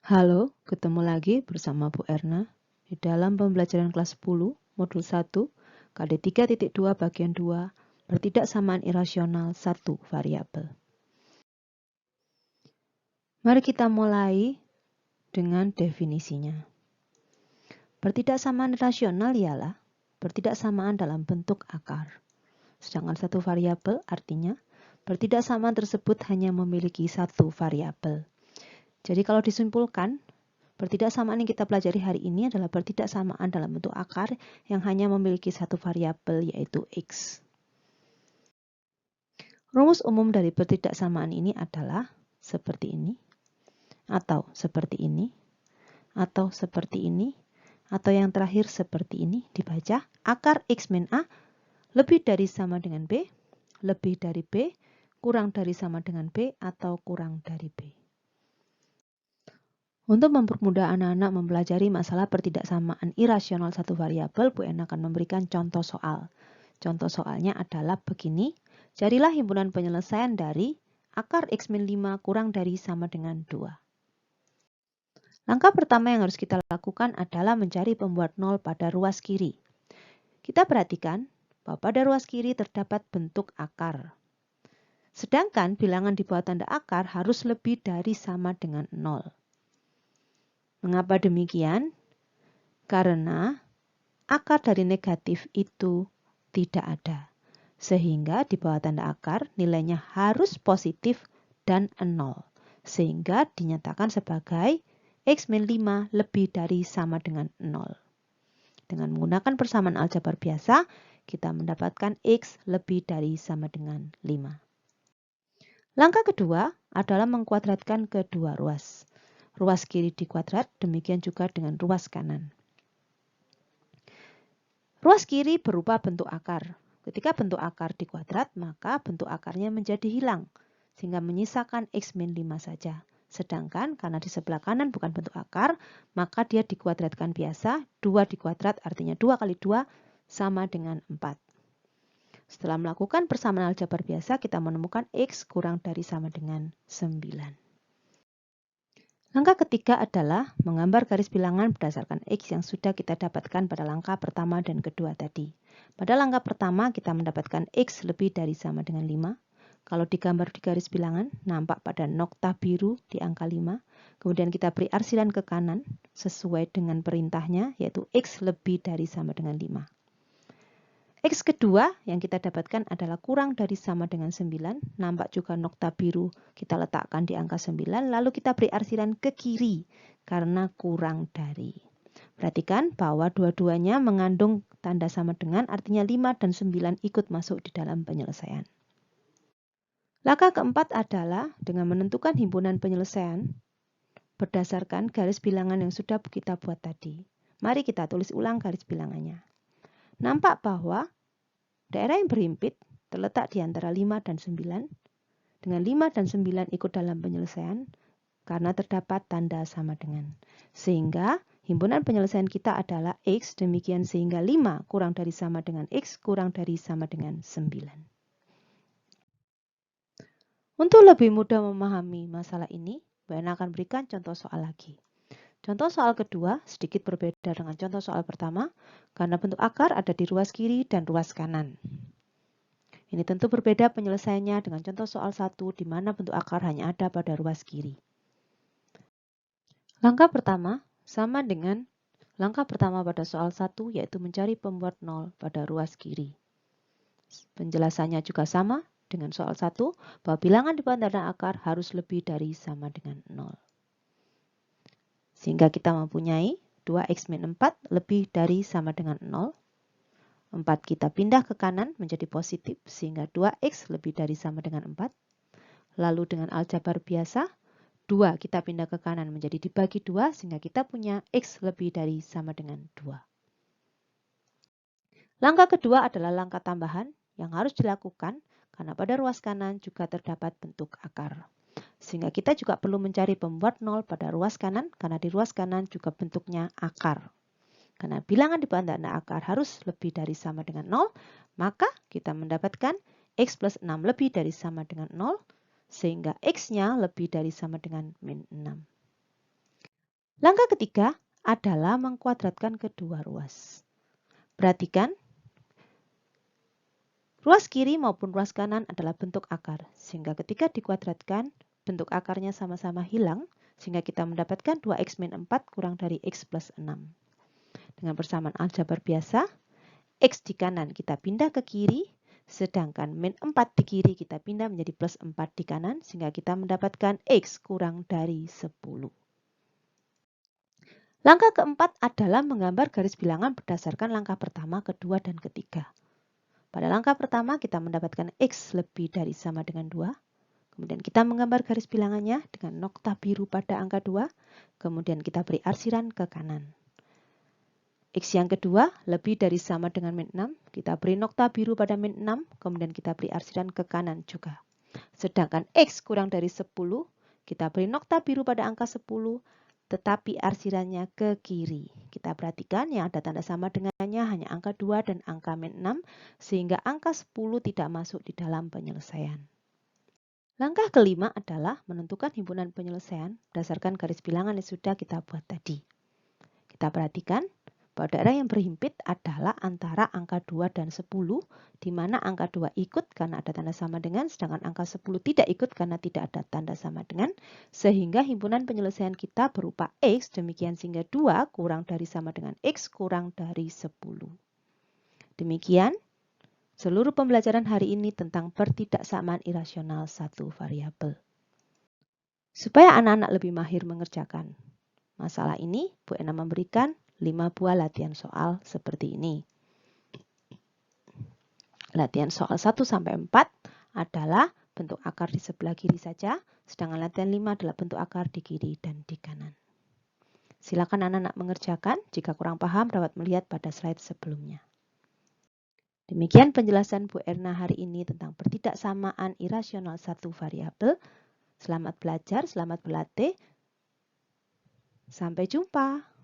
Halo, ketemu lagi bersama Bu Erna di dalam pembelajaran kelas 10, modul 1, KD 3.2 bagian 2, pertidaksamaan irasional 1 variabel. Mari kita mulai dengan definisinya. Pertidaksamaan irasional ialah pertidaksamaan dalam bentuk akar. Sedangkan satu variabel artinya pertidaksamaan tersebut hanya memiliki satu variabel. Jadi kalau disimpulkan, pertidaksamaan yang kita pelajari hari ini adalah pertidaksamaan dalam bentuk akar yang hanya memiliki satu variabel, yaitu X. Rumus umum dari pertidaksamaan ini adalah seperti ini, atau seperti ini, atau seperti ini, atau yang terakhir seperti ini. Dibaca akar X min A lebih dari sama dengan B, lebih dari B, kurang dari sama dengan B, atau kurang dari B. Untuk mempermudah anak-anak mempelajari masalah pertidaksamaan irasional satu variabel, Bu En akan memberikan contoh soal. Contoh soalnya adalah begini. Carilah himpunan penyelesaian dari akar X min 5 kurang dari sama dengan 2. Langkah pertama yang harus kita lakukan adalah mencari pembuat nol pada ruas kiri. Kita perhatikan bahwa pada ruas kiri terdapat bentuk akar. Sedangkan bilangan di bawah tanda akar harus lebih dari sama dengan 0. Mengapa demikian? Karena akar dari negatif itu tidak ada. Sehingga di bawah tanda akar nilainya harus positif dan 0. Sehingga dinyatakan sebagai X min 5 lebih dari sama dengan 0. Dengan menggunakan persamaan aljabar biasa, kita mendapatkan X lebih dari sama dengan 5. Langkah kedua adalah mengkuadratkan kedua ruas. Ruas kiri dikuadrat, demikian juga dengan ruas kanan. Ruas kiri berupa bentuk akar. Ketika bentuk akar dikuadrat, maka bentuk akarnya menjadi hilang, sehingga menyisakan X min 5 saja. Sedangkan karena di sebelah kanan bukan bentuk akar, maka dia dikuadratkan biasa. 2 dikuadrat artinya 2 kali 2 sama dengan 4. Setelah melakukan persamaan aljabar biasa, kita menemukan X kurang dari sama dengan 9. Langkah ketiga adalah menggambar garis bilangan berdasarkan X yang sudah kita dapatkan pada langkah pertama dan kedua tadi. Pada langkah pertama kita mendapatkan X lebih dari sama dengan 5. Kalau digambar di garis bilangan, nampak pada nokta biru di angka 5. Kemudian kita beri arsilan ke kanan sesuai dengan perintahnya, yaitu X lebih dari sama dengan 5. X kedua yang kita dapatkan adalah kurang dari sama dengan 9. Nampak juga nokta biru kita letakkan di angka 9. Lalu kita beri arsilan ke kiri karena kurang dari. Perhatikan bahwa dua-duanya mengandung tanda sama dengan, artinya 5 dan 9 ikut masuk di dalam penyelesaian. Langkah keempat adalah dengan menentukan himpunan penyelesaian berdasarkan garis bilangan yang sudah kita buat tadi. Mari kita tulis ulang garis bilangannya. Nampak bahwa daerah yang berhimpit terletak di antara 5 dan 9. Dengan 5 dan 9 ikut dalam penyelesaian karena terdapat tanda sama dengan. Sehingga himpunan penyelesaian kita adalah X, demikian sehingga 5 kurang dari sama dengan X kurang dari sama dengan 9. Untuk lebih mudah memahami masalah ini, Bu En akan berikan contoh soal lagi. Contoh soal kedua sedikit berbeda dengan contoh soal pertama karena bentuk akar ada di ruas kiri dan ruas kanan. Ini tentu berbeda penyelesaiannya dengan contoh soal 1 di mana bentuk akar hanya ada pada ruas kiri. Langkah pertama sama dengan langkah pertama pada soal 1 yaitu mencari pembuat 0 pada ruas kiri. Penjelasannya juga sama dengan soal 1 bahwa bilangan di bawah tanda akar harus lebih dari sama dengan 0. Sehingga kita mempunyai 2x min 4 lebih dari sama dengan 0. 4 kita pindah ke kanan menjadi positif sehingga 2x lebih dari sama dengan 4. Lalu dengan aljabar biasa, 2 kita pindah ke kanan menjadi dibagi 2 sehingga kita punya x lebih dari sama dengan 2. Langkah kedua adalah langkah tambahan yang harus dilakukan karena pada ruas kanan juga terdapat bentuk akar. Sehingga kita juga perlu mencari pembuat 0 pada ruas kanan karena di ruas kanan juga bentuknya akar. Karena bilangan di bawah tanda akar harus lebih dari sama dengan 0, maka kita mendapatkan X plus 6 lebih dari sama dengan 0, sehingga X-nya lebih dari sama dengan min 6. Langkah ketiga adalah mengkuadratkan kedua ruas. Perhatikan, ruas kiri maupun ruas kanan adalah bentuk akar, sehingga ketika dikuadratkan, bentuk akarnya sama-sama hilang, sehingga kita mendapatkan 2x-4 kurang dari x plus 6. Dengan persamaan aljabar biasa, x di kanan kita pindah ke kiri, sedangkan min 4 di kiri kita pindah menjadi plus 4 di kanan, sehingga kita mendapatkan x kurang dari 10. Langkah keempat adalah menggambar garis bilangan berdasarkan langkah pertama, kedua, dan ketiga. Pada langkah pertama kita mendapatkan x lebih dari sama dengan 2. Kemudian kita menggambar garis bilangannya dengan nokta biru pada angka 2. Kemudian kita beri arsiran ke kanan. X yang kedua lebih dari sama dengan min 6. Kita beri nokta biru pada min 6. Kemudian kita beri arsiran ke kanan juga. Sedangkan X kurang dari 10. Kita beri nokta biru pada angka 10. Tetapi arsirannya ke kiri. Kita perhatikan yang ada tanda sama dengannya hanya angka 2 dan angka min 6, sehingga angka 10 tidak masuk di dalam penyelesaian. Langkah kelima adalah menentukan himpunan penyelesaian berdasarkan garis bilangan yang sudah kita buat tadi. Kita perhatikan bahwa daerah yang berhimpit adalah antara angka 2 dan 10, di mana angka 2 ikut karena ada tanda sama dengan, sedangkan angka 10 tidak ikut karena tidak ada tanda sama dengan, sehingga himpunan penyelesaian kita berupa X, demikian sehingga 2 kurang dari sama dengan X kurang dari 10. Demikian seluruh pembelajaran hari ini tentang pertidaksamaan irasional satu variabel. Supaya anak-anak lebih mahir mengerjakan masalah ini, Bu Ena memberikan 5 buah latihan soal seperti ini. Latihan soal 1-4 adalah bentuk akar di sebelah kiri saja, sedangkan latihan 5 adalah bentuk akar di kiri dan di kanan. Silakan anak-anak mengerjakan, jika kurang paham dapat melihat pada slide sebelumnya. Demikian penjelasan Bu Erna hari ini tentang pertidaksamaan irasional satu variabel. Selamat belajar, selamat berlatih. Sampai jumpa.